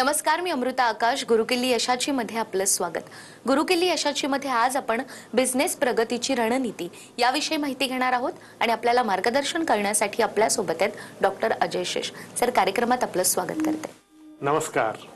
नमस्कार, मी अमृता आकाश. गुरुकिल्ली यशाची मध्ये आपलं स्वागत. गुरुकिल्ली यशाची मध्ये आज आपण बिझनेस प्रगतीची रणनीती याविषयी माहिती घेणार आहोत आणि आपल्याला मार्गदर्शन करण्यासाठी आपल्या सोबत आहेत डॉक्टर अजय शेष सर. कार्यक्रमात आपलं स्वागत करते. नमस्कार.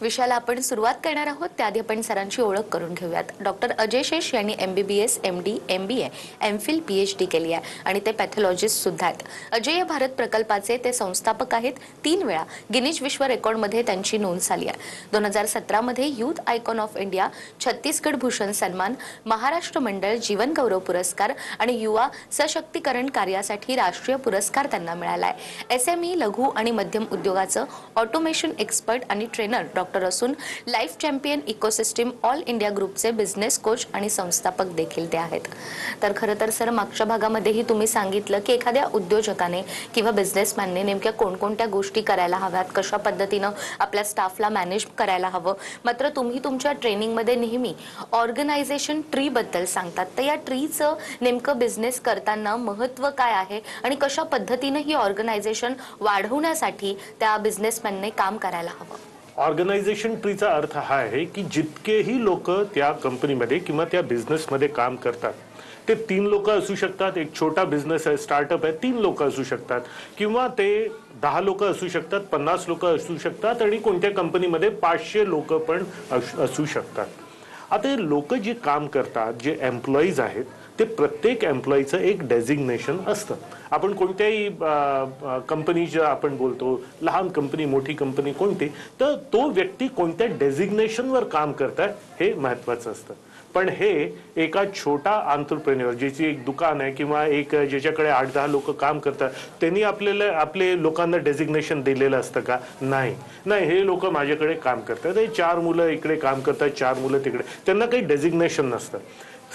विषयाला आपण सुरुवात करणार आहोत त्याआधी आपण सरांची ओळख करून घेऊयात. डॉक्टर अजय शेष यांनी MBBS, MD, MBA, MPhil, PhD केली आहे आणि ते पॅथॉलॉजिस्ट सुद्धा आहेत. अजय भारत प्रकल्पाचे ते संस्थापक आहेत. 3 वेळा गिनीज विश्व रेकॉर्डमध्ये त्यांची नोंद झाली आहे. 2017 मध्ये youth icon of India, Chhattisgarh Bhushan सन्मान, महाराष्ट्र मंडळ जीवन गौरव पुरस्कार आणि युवा सशक्तीकरण कार्यासाठी राष्ट्रीय पुरस्कार त्यांना मिळाला आहे. SME, लघु आणि मध्यम उद्योगाचं ऑटोमेशन एक्सपर्ट आणि ट्रेनर डॉक्टर असून life champion ecosystem all India ग्रुपचे बिझनेस कोच आणि संस्थापक देखील ते आहेत. तर खरं तर सर, मागच्या भागामध्येही तुम्ही सांगितलं की एखाद्या उद्योजकाने किंवा बिझनेसमॅनने नेमक्या कोणकोणत्या गोष्टी करायला हव्यात, कशा पद्धतीनं आपल्या स्टाफला मॅनेज करायला हवं. मात्र तुम्ही तुमच्या ट्रेनिंगमध्ये नेहमी ऑर्गनायझेशन ट्री बद्दल सांगतात. तर या ट्रीचं नेमकं बिझनेस करताना महत्त्व काय आहे आणि कशा पद्धतीनं ही ऑर्गनायझेशन वाढवण्यासाठी त्या बिझनेसमॅनने काम करायला हवं? ऑर्गनायझेशन ट्रीचा अर्थ हा आहे की जितकेही लोक त्या कंपनीमध्ये किंवा त्या बिझनेसमध्ये काम करतात ते 3 लोक असू शकतात. एक छोटा बिझनेस आहे, स्टार्टअप आहे, 3 लोक असू शकतात किंवा ते 10 लोक असू शकतात, 50 लोक असू शकतात आणि कोणत्या कंपनीमध्ये 500 लोक पण असू शकतात. आता हे लोक जे काम करतात, जे एम्प्लॉईज आहेत, ते प्रत्येक एम्प्लॉईचं एक डेझिग्नेशन असतं. आपण कोणत्याही कंपनीच्या आपण बोलतो, लहान कंपनी, मोठी कंपनी कोणती, तर तो व्यक्ती कोणत्या डेझिग्नेशनवर काम करताय हे महत्त्वाचं असतं. पण हे एका छोटा एंटरप्रेन्योर ज्याची एक दुकान आहे किंवा एक ज्याच्याकडे 8-10 लोक काम करतात, त्यांनी आपले लोकांना डेझिग्नेशन दिलेलं असतं का? नाही. हे लोक माझ्याकडे काम करतात, हे 4 मुलं इकडे काम करतात, 4 मुलं तिकडे, त्यांना काही डेझिग्नेशन नसतं.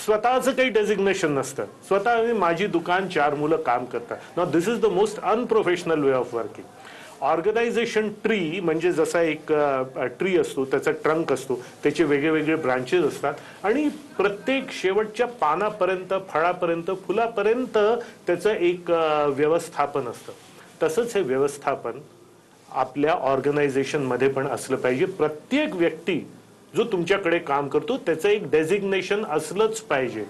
स्वतःचं काही डेझिग्नेशन नसतं. स्वतः माझी दुकान, 4 मुलं काम करतात. Now this is the most unprofessional way of working. Organisation tree म्हणजे जसा एक ट्री असतो, त्याचा ट्रंक असतो, त्याचे वेगवेगळे ब्रांचेस असतात आणि प्रत्येक शेवटच्या पानापर्यंत, फळापर्यंत, फुलापर्यंत त्याचं एक व्यवस्थापन असतं. तसंच हे व्यवस्थापन आपल्या ऑर्गनायझेशनमध्ये पण असलं पाहिजे. प्रत्येक व्यक्ती जो तुमच्याकडे काम करतो त्याचं एक डेझिग्नेशन असलंच पाहिजे.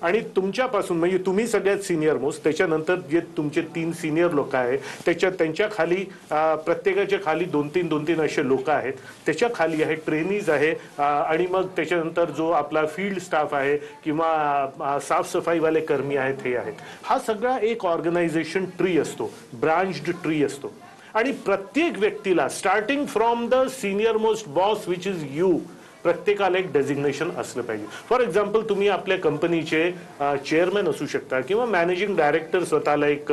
आणि तुमच्यापासून म्हणजे तुम्ही सगळ्यात सिनियर मोस्ट, त्याच्यानंतर जे तुमचे 3 सिनियर लोक आहेत, त्यांच्या खाली प्रत्येकाच्या खाली 2-3 असे लोक आहेत. त्याच्या खाली आहे ट्रेनीज आहे आणि मग त्याच्यानंतर जो आपला फील्ड स्टाफ आहे किंवा साफसफाईवाले कर्मी आहेत हे आहेत. हा सगळा एक ऑर्गनायझेशन ट्री असतो, ब्रांच्ड ट्री असतो. आणि प्रत्येक व्यक्तीला starting from the senior most boss which is you, प्रत्येकाला एक डेझिग्नेशन असलं पाहिजे. फॉर एक्झाम्पल, तुम्ही आपल्या कंपनीचे चेअरमॅन असू शकता किंवा मॅनेजिंग डायरेक्टर स्वतःला एक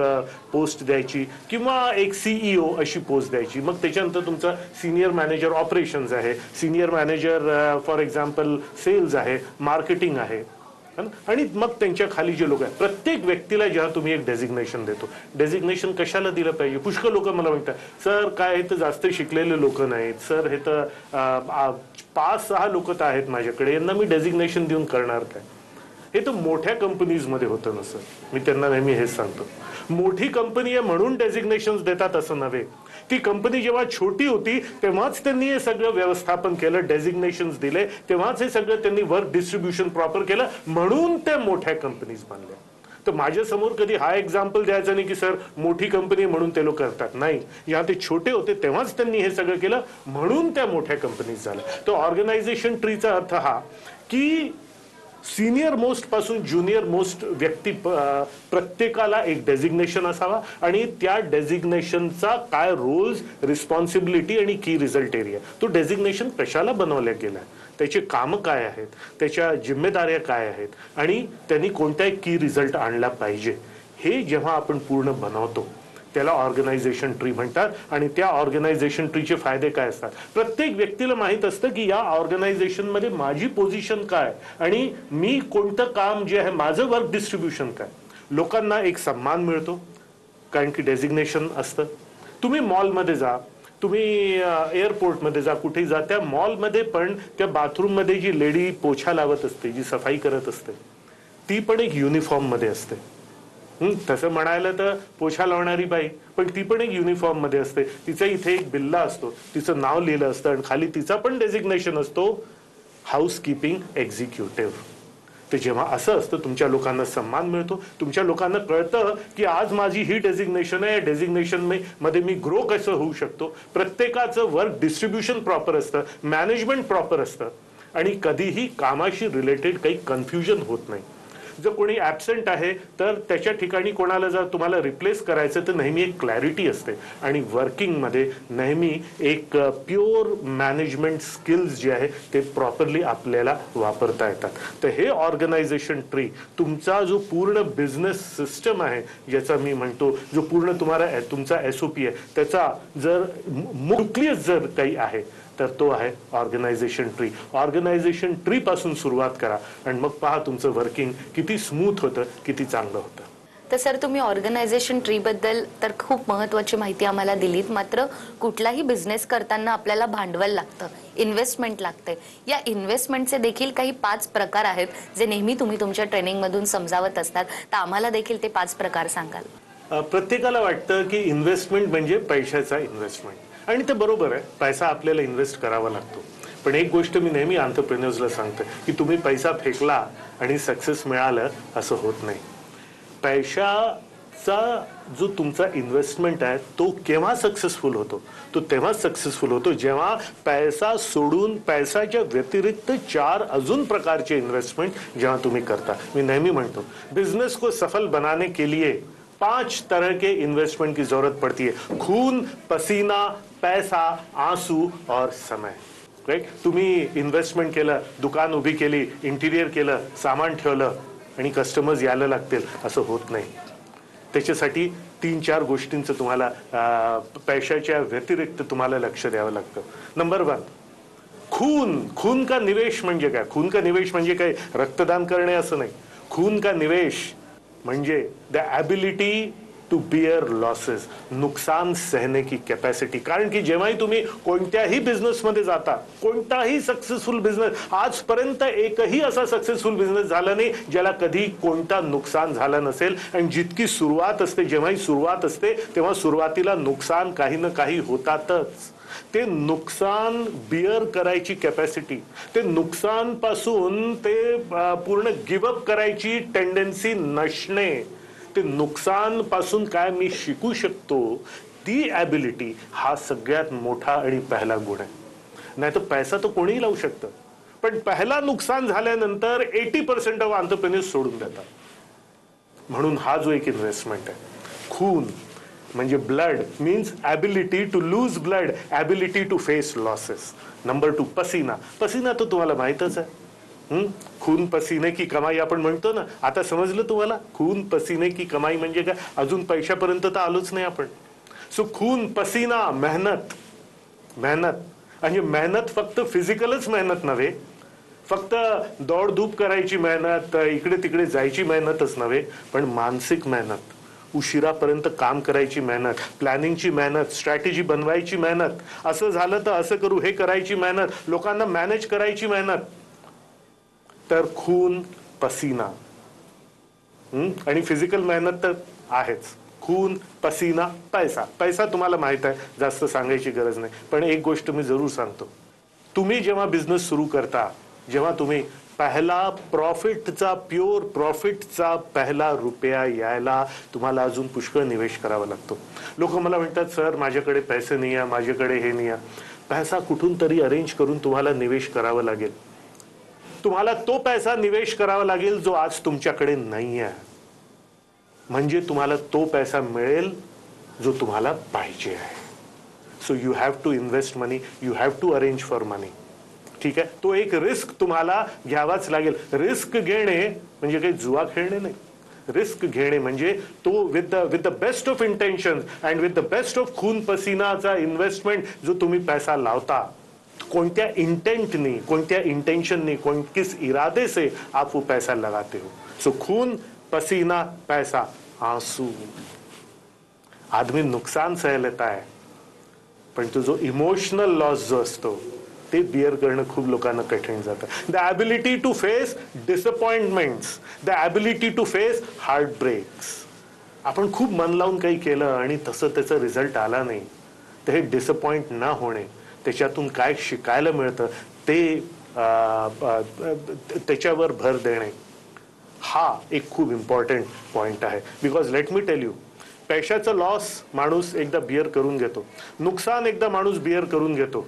पोस्ट द्यायची किंवा एक CEO अशी पोस्ट द्यायची. मग त्याच्यानंतर तुमचा सिनियर मॅनेजर ऑपरेशन्स आहे, senior manager for example sales आहे, मार्केटिंग आहे आणि मग त्यांच्या खाली जे लोक आहेत, प्रत्येक व्यक्तीला जेव्हा तुम्ही एक डेझिग्नेशन देतो, डेझिग्नेशन कशाला दिलं पाहिजे? पुष्कळ लोक मला म्हणतात, सर काय हे तर जास्त शिकलेले लोक नाहीत, सर हे तर 5-6 लोक तर आहेत माझ्याकडे, यांना मी डेझिग्नेशन देऊन करणार काय? हे तर मोठ्या कंपनीजमध्ये होतं ना सर. मी त्यांना नेहमी हेच सांगतो, मोठी कंपनी आहे म्हणून डेझिग्नेशन्स देतात असं नव्हे. ती कंपनी जेव्हा छोटी होती तेव्हाच त्यांनी हे सगळं व्यवस्थापन केलं, डेझिग्नेशन्स दिले, तेव्हाच हे सगळं त्यांनी वर्क डिस्ट्रीब्युशन प्रॉपर केलं, म्हणून त्या मोठ्या कंपनीज बनल्या. तर माझ्या समोर कधी हा एक्झाम्पल द्यायचा नाही की सर मोठी कंपनी म्हणून ते लोक करतात. नाही, जेव्हा ते छोटे होते तेव्हाच त्यांनी हे सगळं केलं, म्हणून त्या मोठ्या कंपनीज झाल्या. तर ऑर्गनायझेशन ट्रीचा अर्थ हा की सिनियर मोस्ट पासून ज्युनियर मोस्ट व्यक्ती प्रत्येकाला एक डेझिग्नेशन असावा आणि त्या डेझिग्नेशनचा काय रोल्स, रिस्पॉन्सिबिलिटी आणि की रिझल्ट एरिया, तो डेझिग्नेशन कशाला बनवल्या गेला, त्याचे कामं काय आहेत, त्याच्या जिम्मेदाऱ्या काय आहेत आणि त्यांनी कोणता की रिझल्ट आणला पाहिजे, हे जेव्हा आपण पूर्ण बनवतो त्याला ऑर्गनायझेशन ट्री म्हणतात. आणि त्या ऑर्गनायझेशन ट्रीचे फायदे काय असतात? प्रत्येक व्यक्तीला माहित असतं की या ऑर्गनायझेशनमध्ये माझी पोझिशन काय आणि मी कोणतं काम जे आहे, माझं वर्क डिस्ट्रीब्युशन काय. लोकांना एक सन्मान मिळतो कारण की डेझिग्नेशन असतं. तुम्ही मॉलमध्ये जा, तुम्ही एअरपोर्टमध्ये जा, कुठेही जा, त्या मॉलमध्ये पण त्या बाथरूममध्ये जी लेडी पोछा लावत असते, जी सफाई करत असते, ती पण एक युनिफॉर्ममध्ये असते. तसं म्हणायला तर पोछा लावणारी बाई, पण ती पण एक युनिफॉर्म मध्ये असते. तिचा इथे एक बिल्ला असतो, तिचं नाव लिहिलं असतं आणि खाली तिचा पण डेझिग्नेशन असतो, हाऊसकीपिंग एक्झिक्युटिव्ह. तर जेव्हा असं असतं तुमच्या लोकांना सन्मान मिळतो, तुमच्या लोकांना कळतं की आज माझी ही डेझिग्नेशन आहे, डेझिग्नेशन मध्ये मी ग्रो कसं होऊ शकतो. प्रत्येकाचं वर्क डिस्ट्रीब्युशन प्रॉपर असतं, मॅनेजमेंट प्रॉपर असतं आणि कधीही कामाशी रिलेटेड काही कन्फ्युजन होत नाही. जर कोणी ॲबसेंट आहे तर त्याच्या ठिकाणी कोणाला जर तुम्हाला रिप्लेस करायचं तर नेहमी एक क्लॅरिटी असते आणि वर्किंगमध्ये नेहमी एक प्युअर मॅनेजमेंट स्किल्स जे आहे ते प्रॉपरली आपल्याला वापरता येतात. तर हे ऑर्गनायझेशन ट्री तुमचा जो पूर्ण बिझनेस सिस्टम आहे, ज्याचा मी म्हणतो जो पूर्ण तुम्हाला तुमचा SOP आहे, त्याचा जर न्यूक्लियस जर काही आहे तर तो आहे ऑर्गनायझेशन ट्री. ऑर्गनायझेशन ट्री पासून सुरुवात करा आणि मग पहा तुमचं वर्किंग किती स्मूथ होतं, किती चांगलं होतं. तर सर, तुम्ही ऑर्गनायझेशन ट्री बद्दल तर खूप महत्त्वाची माहिती आम्हाला दिलीत. मात्र कुठलाही बिझनेस करताना आपल्याला भांडवल लागतं, इन्व्हेस्टमेंट लागते. या इन्व्हेस्टमेंटचे देखील काही 5 प्रकार आहेत जे नेहमी तुम्ही तुमच्या ट्रेनिंगमधून समजावत असतात. तर आम्हाला देखील ते 5 प्रकार सांगाल? प्रत्येकाला वाटतं की इन्व्हेस्टमेंट म्हणजे पैशाचा इन्व्हेस्टमेंट, आणि ते बरोबर आहे, पैसा आपल्याला इन्व्हेस्ट करावा लागतो. पण एक गोष्ट मी नेहमी एंटरप्रेन्योर्सला सांगतो की तुम्ही पैसा फेकला आणि सक्सेस मिळालं असं होत नाही. पैशाचा जो तुमचा इन्व्हेस्टमेंट आहे तो केव्हा सक्सेसफुल होतो? तो तेव्हा सक्सेसफुल होतो जेव्हा पैसा सोडून पैसाच्या व्यतिरिक्त 4 अजून प्रकारचे इन्वेस्टमेंट जेव्हा तुम्ही करता. मी नेहमी म्हणतो बिजनेस को सफल बनाने के लिए 5 तरह के इन्वेस्टमेंट की जरूरत पड़ती है. खून, पसीना, पैसा, आंसू और समय. राईट? तुम्ही इन्व्हेस्टमेंट केलं, दुकान उभी केली, इंटिरियर केलं, सामान ठेवलं आणि कस्टमर्स यायला लागतील असं होत नाही. त्याच्यासाठी 3-4 गोष्टींचं तुम्हाला पैशाच्या व्यतिरिक्त तुम्हाला लक्ष द्यावं लागतं. नंबर 1, खून का निवेश म्हणजे काय? खून का निवेश म्हणजे काय? रक्तदान करणे असं नाही. खून का निवेश म्हणजे the ability to bear losses, नुकसान सहने की कॅपॅसिटी. कारण की जेव्हाही तुम्ही कोणत्याही बिझनेसमध्ये जाता, कोणताही सक्सेसफुल बिझनेस, आजपर्यंत एकही असा सक्सेसफुल बिझनेस झाला नाही ज्याला कधी कोणता नुकसान झालं नसेल. आणि जितकी सुरुवात असते, जेव्हाही सुरुवात असते तेव्हा सुरुवातीला नुकसान काही ना काही होतातच. ते नुकसान बिअर करायची कॅपॅसिटी, ते नुकसान पासून ते पूर्ण गिव्हअप करायची टेंडन्सी नसणे, ते नुकसान पासून काय मी शिकू शकतो ती ॲबिलिटी, हा सगळ्यात मोठा आणि पहिला गुण आहे. नाही तर पैसा तो कोणीही लावू शकतं, पण पहिला नुकसान झाल्यानंतर 80% ऑफ एंटरप्रेन्योर्स सोडून देतात. म्हणून हा जो एक इन्व्हेस्टमेंट आहे, खून म्हणजे blood means ability to lose blood, ability to face losses. Number 2, पसीना. पसीना तो तुम्हाला माहितच आहे. खून पसीने की कमाई आपण म्हणतो ना. आता समजलं तुम्हाला खून पसीने की कमाई म्हणजे काय? अजून पैशापर्यंत तर आलोच नाही आपण. सो खून, पसीना, मेहनत. म्हणजे मेहनत फक्त फिजिकलच मेहनत नव्हे, फक्त दौडधूप करायची मेहनत, इकडे तिकडे जायची मेहनतच नव्हे, पण मानसिक मेहनत, उशिरापर्यंत काम करायची मेहनत, प्लॅनिंगची मेहनत, स्ट्रॅटेजी बनवायची मेहनत, असं झालं तर असं करू हे करायची मेहनत, लोकांना मॅनेज करायची मेहनत. तर खून, पसीना आणि फिजिकल मेहनत तर आहेच. खून, पसीना, पैसा. पैसा तुम्हाला माहित आहे, जास्त सांगायची गरज नाही. पण एक गोष्ट मी जरूर सांगतो, तुम्ही जेव्हा बिझनेस सुरू करता, जेव्हा तुम्ही पहिला प्रॉफिटचा, प्युअर प्रॉफिटचा पहिला रुपया यायला तुम्हाला अजून पुष्कळ निवेश करावा लागतो. लोक मला म्हणतात सर माझ्याकडे पैसे नाही आहे, माझ्याकडे हे नाही आहे. पैसा कुठून तरी अरेंज करून तुम्हाला निवेश करावा लागेल. तुम्हाला तो पैसा निवेश करावा लागेल जो आज तुमच्याकडे नाही आहे, म्हणजे तुम्हाला तो पैसा मिळेल जो तुम्हाला पाहिजे आहे. So you have to invest money, you have to arrange for money. ठीक आहे? तो एक रिस्क तुम्हाला घ्यावाच लागेल. रिस्क घेणे म्हणजे काही जुवा खेळणे नाही. रिस्क घेणे म्हणजे तो with the best of intention and with the best of खून पसीनाचा इन्व्हेस्टमेंट जो तुम्ही पैसा लावता, कोणत्या इंटेंटनी, कोणत्या इंटेंशननी, किस इरादे से आप वो पैसा लगाते हो. सो खून, पसीना, पैसा, आंसू. आदमी नुकसान सह लेता है, पण तो जो इमोशनल लॉस जो असतो ते बिअर करणं खूप लोकांना कठीण जातं. The ability to face disappointments, the ability to face heartbreaks. आपण खूप मन लावून काही केलं आणि तसं त्याचा रिझल्ट आला नाही, तर हे डिसअपॉइंट न होणे, त्याच्यातून काय शिकायला मिळतं ते त्याच्यावर भर देणे, हा एक खूप इम्पॉर्टंट पॉइंट आहे. Because let me tell you, पैशाचा लॉस माणूस एकदा बिअर करून घेतो, नुकसान एकदा माणूस बिअर करून घेतो,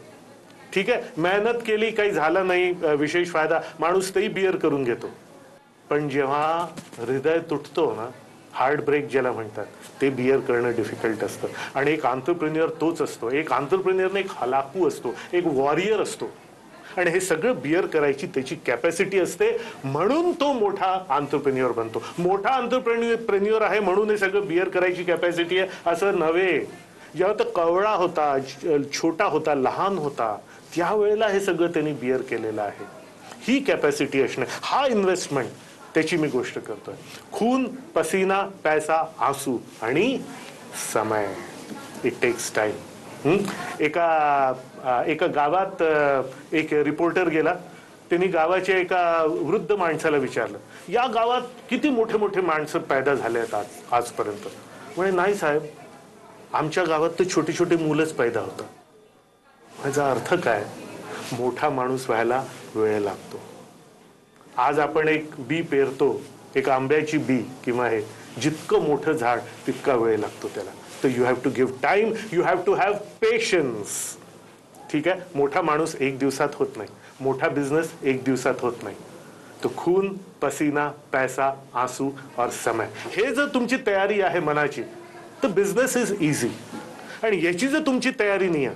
ठीक आहे. मेहनत केली, काही झालं नाही विशेष फायदा, माणूस तेही बिअर करून घेतो. पण जेव्हा हृदय तुटतो ना, हार्ट ब्रेक ज्याला म्हणतात, ते बिअर करणं डिफिकल्ट असतं. आणि एक आंतरप्रेन्युअर तोच असतो. एक आंतरप्रेन्युअर एक हलाखू असतो, एक वॉरियर असतो, आणि हे सगळं बिअर करायची त्याची कॅपॅसिटी असते, म्हणून तो मोठा आंतरप्रेन्युअर बनतो. मोठा आंतरप्रेन्युअर आहे म्हणून हे सगळं बिअर करायची कॅपॅसिटी आहे असं नव्हे. जेव्हा तो कवळा होता, छोटा होता, लहान होता, त्यावेळेला हे सगळं त्यांनी बिअर केलेलं आहे. ही कॅपॅसिटी असणे, हा इन्व्हेस्टमेंट, त्याची मी गोष्ट करतोय. खून, पसीना, पैसा, आंसू आणि समय. It takes time. एका गावात एक रिपोर्टर गेला. त्यांनी गावाच्या एका वृद्ध माणसाला विचारलं, या गावात किती मोठे मोठे माणसं पैदा झाले आहेत आजपर्यंत? म्हणे, नाही साहेब, आमच्या गावात तर छोटी छोटी मुलंच पैदा होतात. माझा अर्थ काय, मोठा माणूस व्हायला वेळ लागतो. आज आपण एक बी पेरतो, एक आंब्याची बी किंवा हे, जितकं मोठं झाड तितका वेळ लागतो त्याला. तर you have to give time, you have to have patience. ठीक आहे. मोठा माणूस एक दिवसात होत नाही, मोठा बिझनेस एक दिवसात होत नाही. तो खून, पसीना, पैसा, आंसू और समय, हे जर तुमची तयारी आहे मनाची, तर बिझनेस इज इझी. आणि याची जर तुमची तयारी नाही आहे,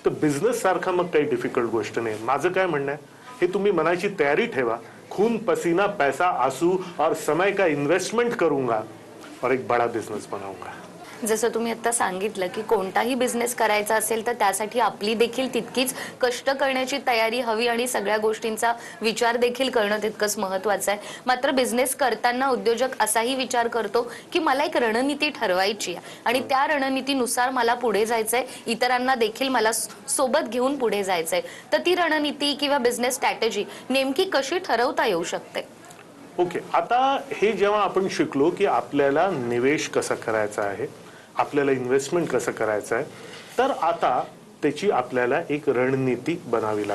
तर बिझनेस सारखा मग काही डिफिकल्ट गोष्ट नाही. माझं काय म्हणणं आहे, हे तुम्ही मनाची तयारी ठेवा. खून, पसीना, पैसा, आंसू और समय का इन्वेस्टमेंट करूंगा और एक बड़ा बिझनेस बनाऊंगा. जसं तुम्ही आता सांगितलं की कोणताही बिझनेस करायचा असेल तर त्यासाठी आपली देखील तितकीच कष्ट करण्याची तयारी हवी आणि सगळ्या गोष्टींचा विचार देखील करणं तितकंच महत्त्वाचं आहे. मात्र बिझनेस करताना उद्योजक असाही विचार करतो की मला एक रणनीती ठरवायची आहे आणि त्या रणनीतीनुसार मला पुढे जायचंय, इतरांना देखील मला सोबत घेऊन पुढे जायचंय. तर ती रणनीती किंवा बिझनेस स्ट्रॅटेजी नेमकी कशी ठरवता येऊ शकते? ओके, आता हे जेव्हा आपण शिकलो की आपल्याला निवेश कसा करायचा आहे, आपल्याला इन्व्हेस्टमेंट कसं करायचं आहे, तर आता त्याची आपल्याला एक रणनीती बनवावी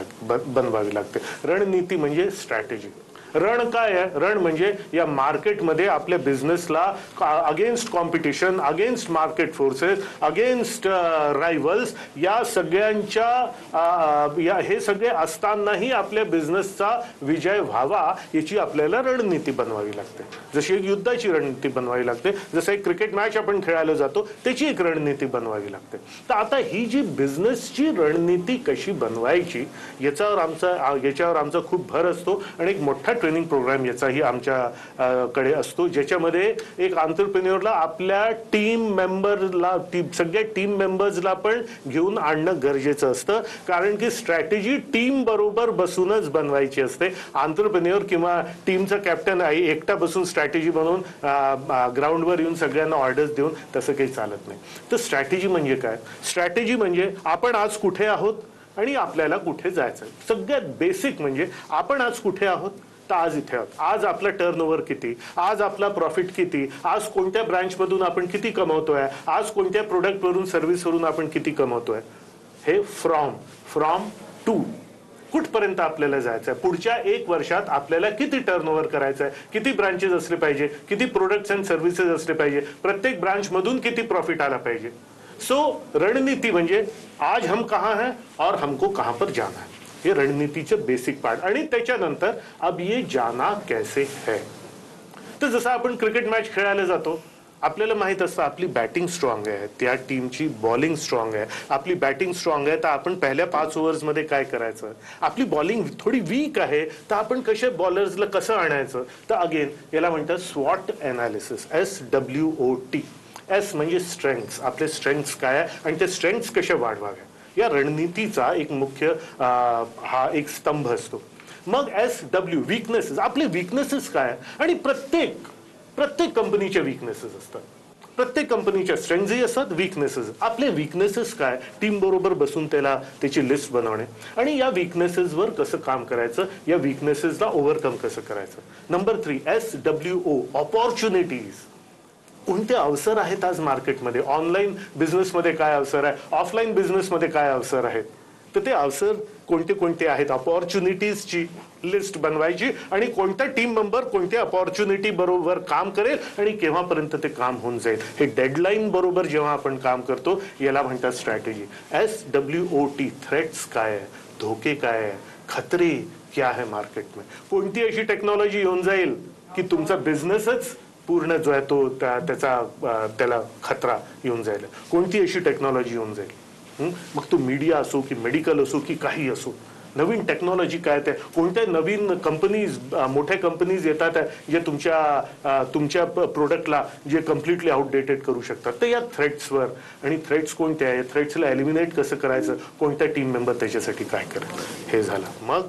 लागते. रणनीती म्हणजे स्ट्रॅटेजी. रण काय आहे? रण म्हणजे या मार्केटमध्ये आपल्या बिझनेसला against competition, against market forces, against rivals, या सगळ्यांच्या हे सगळे असतानाही आपल्या बिझनेसचा विजय व्हावा याची आपल्याला रणनीती बनवावी लागते. जशी एक युद्धाची रणनीती बनवावी लागते, जसं एक क्रिकेट मॅच आपण खेळायला जातो त्याची एक रणनीती बनवावी लागते. तर आता ही जी बिझनेसची रणनीती कशी बनवायची याच्यावर आमचा खूप भर असतो आणि एक मोठा ट्रेनिंग प्रोग्राम याचाही आमच्याकडे असतो, ज्याच्यामध्ये एक आंतरप्रेन्युअरला आपल्या टीम मेंबरला, सगळ्या टीम मेंबर्सला पण घेऊन आणणं गरजेचं असतं. कारण की स्ट्रॅटेजी टीम बरोबर बसूनच बनवायची असते. आंतरप्रेन्युअर किंवा टीमचा कॅप्टन एकटा बसून स्ट्रॅटेजी बनवून ग्राउंडवर येऊन सगळ्यांना ऑर्डर्स देऊन तसं काही चालत नाही. तर स्ट्रॅटेजी म्हणजे काय? स्ट्रॅटेजी म्हणजे आपण आज कुठे आहोत आणि आपल्याला कुठे जायचं. सगळ्यात बेसिक म्हणजे आपण आज कुठे आहोत, तर आज इथे आहोत. आज आपला टर्नओव्हर किती, आज आपला प्रॉफिट किती, आज कोणत्या ब्रांचमधून आपण किती कमवतोय, आज कोणत्या प्रोडक्टवरून सर्व्हिसवरून आपण किती कमवतोय, हे फ्रॉम टू कुठपर्यंत आपल्याला जायचं आहे, पुढच्या 1 वर्षात आपल्याला किती टर्नओव्हर करायचं आहे, किती ब्रांचेस असले पाहिजे, किती प्रोडक्ट्स अँड सर्व्हिसेस असले पाहिजे, प्रत्येक ब्रांच मधून किती प्रॉफिट आला पाहिजे. सो रणनीती म्हणजे आज हम कहाँ हैं और हमको कहाँ पर जाना है, ये रणनीतीचे बेसिक पार्ट. आणि त्याच्यानंतर अब ये जाना कैसे है. तर जसं आपण क्रिकेट मॅच खेळायला जातो, आपल्याला माहित असतं आपली बॅटिंग स्ट्रॉंग आहे, त्या टीमची बॉलिंग स्ट्रॉंग आहे. आपली बॅटिंग स्ट्रॉंग आहे तर आपण पहिल्या 5 ओव्हर्समध्ये काय करायचं. आपली बॉलिंग थोडी वीक आहे तर आपण कशा बॉलर्सला कसं आणायचं. तर अगेन याला म्हणतात स्वॉट एनालिसिस, SWOT. एस म्हणजे स्ट्रेंग्थ्स, आपले स्ट्रेंग्थ्स काय आहे आणि ते स्ट्रेंग्थ्स कशा वाढवाव्या, या रणनीतीचा एक मुख्य हा एक स्तंभ असतो. मग SW वीकनेसेस, आपले वीकनेसेस काय आणि प्रत्येक कंपनीच्या वीकनेसेस असतात. प्रत्येक कंपनीच्या स्ट्रेंग्थ्सही असतात, वीकनेसेस. आपले वीकनेसेस काय, टीम बरोबर बसून त्याची लिस्ट बनवणे आणि या वीकनेसेसवर कसं काम करायचं, या वीकनेसेसला ओव्हरकम कसं करायचं. Number 3 SWO, opportunities. कोणते अवसर आहेत आज मार्केटमध्ये, ऑनलाईन बिझनेसमध्ये काय अवसर आहे, ऑफलाईन बिझनेसमध्ये काय अवसर आहेत, तर ते अवसर कोणते कोणते आहेत, अपॉर्च्युनिटीजची लिस्ट बनवायची आणि कोणता टीम मेंबर कोणत्या अपॉर्च्युनिटी बरोबर काम करेल आणि केव्हापर्यंत ते काम होऊन जाईल, हे डेडलाईन बरोबर जेव्हा आपण काम करतो याला म्हणतात स्ट्रॅटेजी. SWOT, थ्रेट्स काय आहे, धोके काय आहे, खतरे क्या है मार्केट में, कोणती अशी टेक्नॉलॉजी येऊन जाईल की तुमचा बिझनेसच पूर्ण जो आहे तो त्याला खतरा येऊन जाईल, कोणती अशी टेक्नॉलॉजी येऊन जाईल. मग तो मीडिया असो की मेडिकल असो की काही असो, नवीन टेक्नॉलॉजी काय ते, कोणत्या नवीन कंपनीज, मोठ्या कंपनीज येतात जे तुमच्या प्रोडक्टला जे कम्प्लिटली आउटडेटेड करू शकतात. तर या थ्रेट्सवर, आणि थ्रेट्स कोणत्या आहे, थ्रेट्सला एलिमिनेट कसं करायचं, कोणत्या टीम मेंबर त्याच्यासाठी काय करेल, हे झालं. मग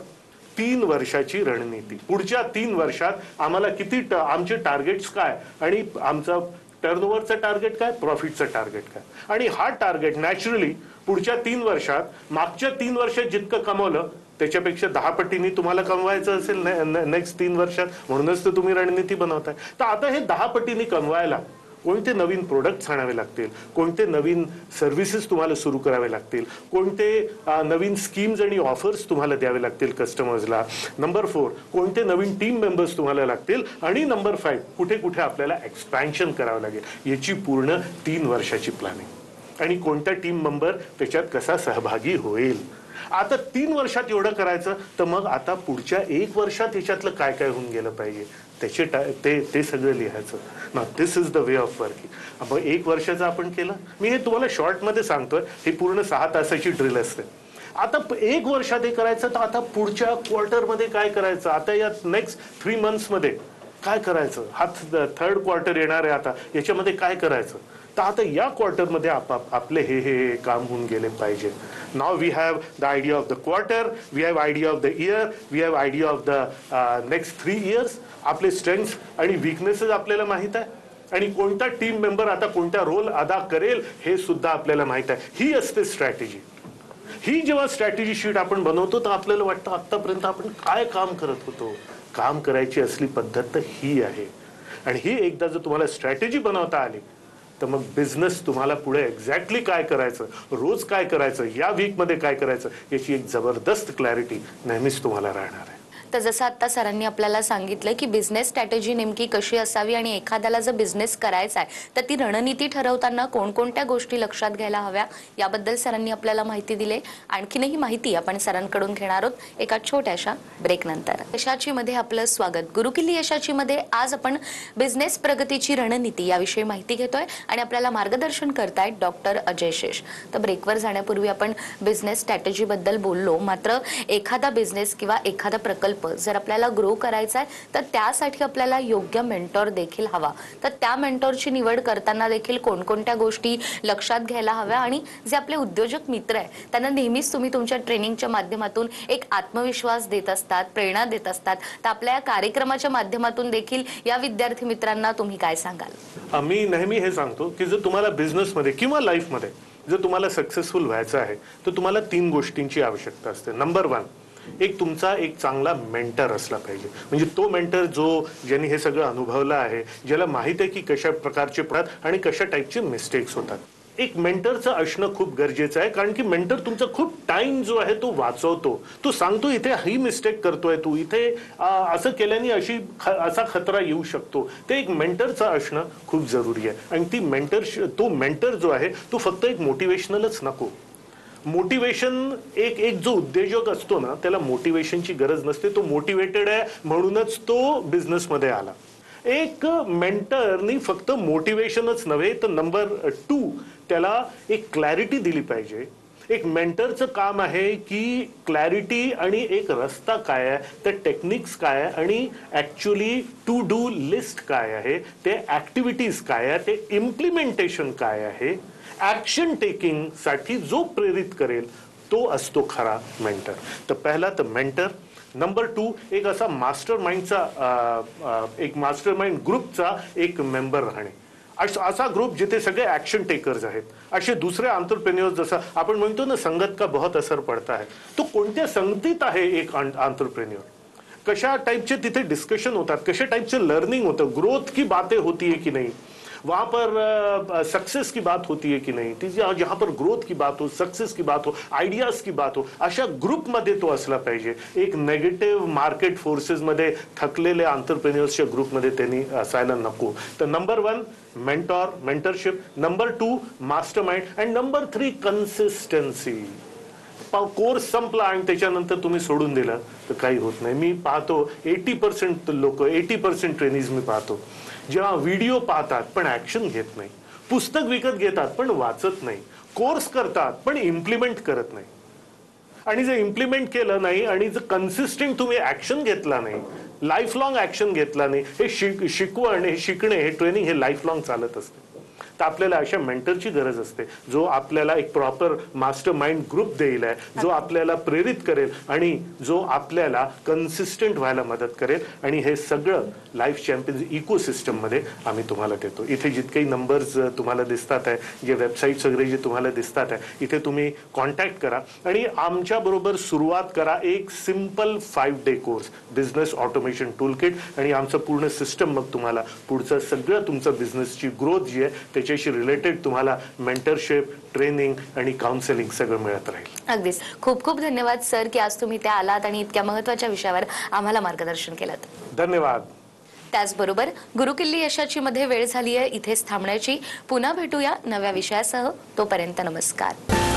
3 वर्षाची रणनीती, पुढच्या 3 वर्षात आम्हाला किती आमचे टार्गेट्स काय आणि आमचा टर्नओव्हरचं टार्गेट काय, प्रॉफिटचं टार्गेट काय, आणि हा टार्गेट नॅचरली पुढच्या 3 वर्षात मागच्या 3 वर्षात जितकं कमवलं त्याच्यापेक्षा 10 पटींनी तुम्हाला कमवायचं असेल नेक्स्ट 3 वर्षात, म्हणूनच तर तुम्ही रणनीती बनवताय. तर आता हे 10 पटींनी कमवायला कोणते नवीन प्रोडक्ट्स आणावे लागतील, कोणते नवीन सर्व्हिसेस तुम्हाला सुरू करावे लागतील, कोणते नवीन स्कीम्स आणि ऑफर्स तुम्हाला द्यावे लागतील कस्टमर्सला. नंबर 4, कोणते नवीन टीम मेंबर्स तुम्हाला लागतील, आणि नंबर 5, कुठे कुठे आपल्याला एक्सपॅन्शन करावं लागेल, याची पूर्ण 3 वर्षाची प्लॅनिंग, आणि कोणता टीम मेंबर त्याच्यात कसा सहभागी होईल. आता 3 वर्षात एवढं करायचं, तर मग आता पुढच्या 1 वर्षात याच्यातलं काय काय होऊन गेलं पाहिजे ते सगळं लिहायचं ना. This is the way of working. मग 1 वर्षाचं आपण केलं, मी हे तुम्हाला शॉर्टमध्ये सांगतोय, हे पूर्ण 6 तासाची ड्रिल असते. आता 1 वर्षात हे करायचं, तर आता पुढच्या क्वार्टरमध्ये काय करायचं, आता या नेक्स्ट 3 मंथ्समध्ये काय करायचं, हा 3rd क्वार्टर येणार आहे, आता याच्यामध्ये काय करायचं. तर आता या क्वार्टरमध्ये आपले हे काम होऊन गेले पाहिजे. Now we have the idea of the quarter, we have idea of the year, we have idea of the next 3 years. आपले स्ट्रेंथ्स आणि वीकनेसेस आपल्याला माहित आहे, आणि कोणता टीम मेंबर आता कोणता रोल अदा करेल हे सुद्धा आपल्याला माहित आहे. ही असते स्ट्रॅटेजी. ही जेव्हा स्ट्रॅटेजी शीट आपण बनवतो तर आपल्याला वाटतं आतापर्यंत आपण काय काम करत होतो. काम करायची असली पद्धत तर ही आहे, आणि ही एकदा जर तुम्हाला स्ट्रॅटेजी बनवता आली तर मग बिझनेस तुम्हाला पुढे एक्झॅक्टली काय करायचं, रोज काय करायचं, या वीकमध्ये काय करायचं, याची एक जबरदस्त क्लॅरिटी नेहमीच तुम्हाला राहणार आहे. तर जसं आता सरांनी आपल्याला सांगितलं की बिझनेस स्ट्रॅटेजी नेमकी कशी असावी, आणि एखाद्याला जर बिझनेस करायचा आहे तर ती रणनीती ठरवताना कोणकोणत्या गोष्टी लक्षात घ्यायला हव्या, याबद्दल सरांनी आपल्याला माहिती दिली. आणखीनही माहिती आपण सरांकडून घेणार आहोत एका छोट्याशा ब्रेक नंतर. यशाची मध्ये आपलं स्वागत. गुरुकिल्ली यशाची मध्ये आज आपण बिझनेस प्रगतीची रणनीती याविषयी माहिती घेतोय, आणि आपल्याला मार्गदर्शन करतायत डॉक्टर अजय शेष. तर ब्रेकवर जाण्यापूर्वी आपण बिझनेस स्ट्रॅटेजी बद्दल बोललो, मात्र एखादा बिझनेस किंवा एखादा प्रकल्प जर आपल्याला ग्रो करायचा आहे तर त्यासाठी आपल्याला योग्य मेंटॉर देखील हवा. तर त्या मेंटॉरची निवड करताना देखील कोणकोणत्या गोष्टी लक्षात घ्यायला हव्या, आणि जे आपले उद्योजक मित्र आहे त्यांना नेहमीच तुम्ही तुमच्या ट्रेनिंगच्या माध्यमातून एक आत्मविश्वास देत असतात, प्रेरणा देत असतात, तर आपल्या या कार्यक्रमाच्या माध्यमातून देखील या विद्यार्थी मित्रांना तुम्ही काय सांगाल? आम्ही नेहमी हे सांगतो की जर तुम्हाला बिझनेसमध्ये किंवा लाईफमध्ये जर तुम्हाला सक्सेसफुल व्हायचं आहे तर तुम्हाला 3 गोष्टींची आवश्यकता असते. नंबर 1, एक तुमचा एक चांगला मेंटर असला पाहिजे. म्हणजे तो मेंटर ज्यांनी हे सगळं अनुभवलं आहे, ज्याला माहित आहे की कशा प्रकारचे पडतात आणि कशा टाईपचे मिस्टेक्स होतात. एक मेंटरचं असणं खूप गरजेचं आहे, कारण की मेंटर तुमचा खूप टाइम जो आहे तो वाचवतो. तो सांगतो इथे ही मिस्टेक करतोय तू, इथे असं केल्याने असा खतरा येऊ शकतो. ते एक मेंटरचं असणं खूप जरुरी आहे. आणि तो मेंटर जो आहे तो फक्त एक मोटिवेशनलच नको. मोटिवेशन एक जो उद्योजक असतो ना त्याला मोटिवेशनची गरज नसते. तो मोटिवेटेड आहे म्हणूनच तो बिझनेसमध्ये आला. एक मेंटरनी फक्त मोटिवेशनच नव्हे तर नंबर 2 त्याला एक क्लॅरिटी दिली पाहिजे. एक मेंटरचं काम आहे की क्लॅरिटी आणि एक रस्ता काय आहे, ते टेक्निक्स काय आहे, आणि ऍक्च्युली टू डू लिस्ट काय आहे, ते ऍक्टिव्हिटीज काय आहे, ते इम्प्लिमेंटेशन काय आहे, ऍक्शन टेकिंग साठी जो प्रेरित करेल तो असतो खरा मेंटर. तर पहिला तर मेंटर. नंबर 2 एक असा मास्टरमाइंड ग्रुपचा एक मेंबर राहणे. असा ग्रुप जिथे सगळे ऍक्शन टेकर्स आहेत. असे दुसरे एंटरप्रेन्योर्स, जसं आपण म्हणतो ना संगत का बहुत असर पडता है, तो कोणत्या संगतीत आहे एक एंटरप्रेन्योर, कशा टाइपचे तिथे डिस्कशन होतात, कशा टाइपचे लर्निंग होतं, ग्रोथ की बातें होती है की नाही, वहां पर सक्सेस की बात होती है की नाही, ती जहां पर ग्रोथ की बात हो, सक्सेस की बात हो, आयडियाज की बात हो, अशा ग्रुपमध्ये तो असला पाहिजे. एक नेगेटिव्ह मार्केट फोर्सेस मध्ये थकलेल्या एंटरप्रेन्योर्सच्या ग्रुपमध्ये त्यांनी असायला नको. तर number 1 mentor, mentorship. Number 2 mastermind. And number 3 consistency. Course संपला आणि त्याच्यानंतर तुम्ही सोडून दिलं तर काही होत नाही. मी पाहतो 80% लोक, 80% ट्रेनिज मी पाहतो जेव्हा व्हिडिओ पाहतात पण ऍक्शन घेत नाही, पुस्तक विकत घेतात पण वाचत नाही, कोर्स करतात पण इम्प्लिमेंट करत नाही. आणि जर इम्प्लिमेंट केलं नाही आणि जर कन्सिस्टंट तुम्ही ऍक्शन घेतला नाही, लाईफ लॉंग ऍक्शन घेतला नाही, हे शिकवण, हे शिकणे, हे ट्रेनिंग हे लाईफ लॉंग चालत असते. तर आपल्याला अशा मेंटरची गरज असते जो आपल्याला एक प्रॉपर मास्टर माइंड ग्रुप देईल, जो आपल्याला प्रेरित करेल आणि जो आपल्याला कन्सिस्टंट व्हायला मदत करेल. आणि हे सगळं लाईफ चॅम्पियन्स इकोसिस्टम मध्ये आम्ही तुम्हाला देतो. इथे जितकेही नंबर्स तुम्हाला दिसतात आहे, जे वेबसाईट्स वगैरे जे तुम्हाला दिसतात आहे, इथे तुम्ही कॉन्टॅक्ट करा आणि आमच्या बरोबर सुरुवात करा. एक simple 5 day course, business automation tool kit, आणि आमचं पूर्ण सिस्टम मग तुम्हाला पुढचं सगळं तुमचं बिझनेसची ग्रोथ जी आहे त्याच्याशी रिलेटेड तुम्हाला मेंटरशिप, ट्रेनिंग आणि काउन्सिलिंग सगळं मिळत राहील. अगदीच. खूप खूप धन्यवाद सर की आज तुम्ही त्या आलात आणि इतक्या महत्त्वाच्या विषयावर आम्हाला मार्गदर्शन केलं. धन्यवाद. त्याचबरोबर गुरुकिल्ली यशाची मध्ये वेळ झाली आहे इथेच थांबण्याची. पुन्हा भेटूया नव्या विषयासह. तोपर्यंत नमस्कार.